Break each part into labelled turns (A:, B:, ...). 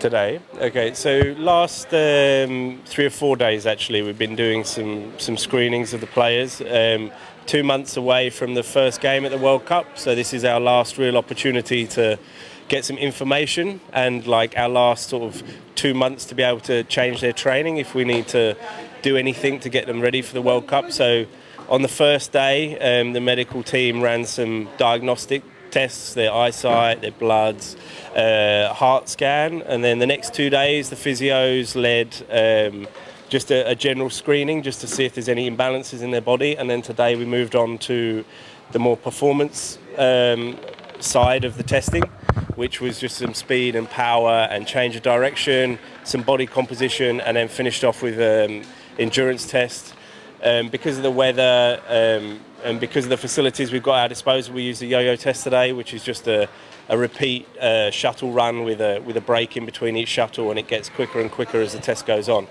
A: Today, okay. So last 3 or 4 days, actually, we've been doing some screenings of the players. 2 months away from the first game at the World Cup, so this is our last real opportunity to get some information and like our last sort of 2 months to be able to change their training if we need to do anything to get them ready for the World Cup. So on the first day, the medical team ran some diagnostic tests, their eyesight, their bloods, heart scan, and then the next 2 days the physios led just a general screening just to see if there's any imbalances in their body, and then today we moved on to the more performance side of the testing, which was just some speed and power and change of direction, some body composition, and then finished off with endurance test. Because of the weather and because of the facilities we've got at our disposal, we use the yo-yo test today, which is just a repeat shuttle run with a break in between each shuttle, and it gets quicker and quicker as the test goes on.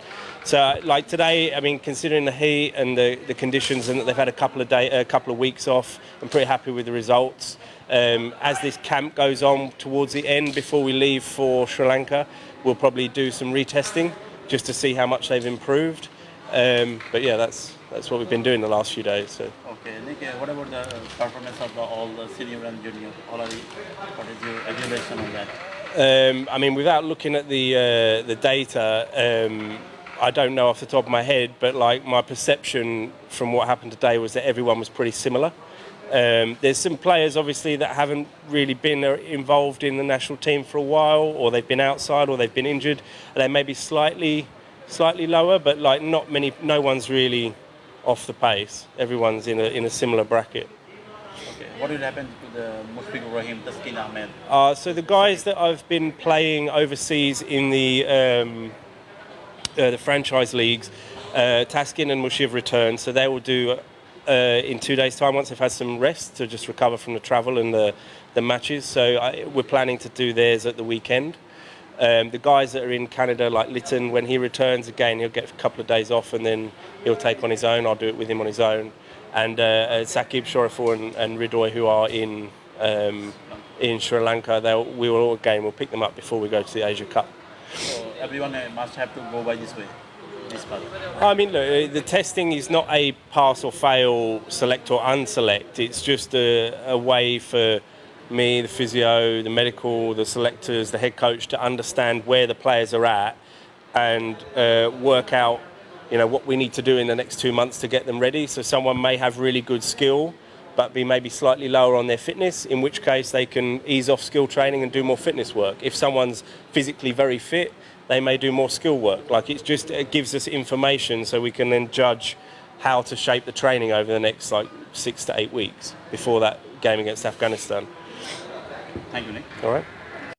A: So, like today, I mean, considering the heat and the conditions, and that they've had a couple of weeks off, I'm pretty happy with the results. As this camp goes on towards the end, before we leave for Sri Lanka, we'll probably do some retesting just to see how much they've improved. But yeah, that's what we've been doing the last few days. So.
B: Okay, Nick, what about the performance of all the senior and junior? Already, what is your evaluation on that?
A: I mean, without looking at the data, I don't know off the top of my head, but like my perception from what happened today was that everyone was pretty similar. There's some players obviously that haven't really been involved in the national team for a while, or they've been outside, or they've been injured. They may be slightly lower, but like not many. No one's really off the pace. Everyone's in a similar bracket.
B: Okay, what will happen to the Mushfiqur Rahim, Taskin Ahmed?
A: So the guys that I've been playing overseas in the franchise leagues, Taskin and Mushiv return, so they will do in 2 days' time once they've had some rest to just recover from the travel and the matches. So we're planning to do theirs at the weekend. The guys that are in Canada, like Litton, when he returns again, he'll get a couple of days off and then he'll take on his own. I'll do it with him on his own. And Sakib, Shorafor and Ridoy, who are in Sri Lanka, we'll pick them up before we go to the Asia Cup.
B: So everyone must have to go by this way, this path.
A: I mean, look, the testing is not a pass or fail, select or unselect. It's just a way for me, the physio, the medical, the selectors, the head coach to understand where the players are at and work out, what we need to do in the next 2 months to get them ready. So someone may have really good skill, but be maybe slightly lower on their fitness, in which case they can ease off skill training and do more fitness work. If someone's physically very fit, they may do more skill work. Like it gives us information so we can then judge how to shape the training over the next 6 to 8 weeks before that game against Afghanistan.
B: Thank you, Nick.
A: All right.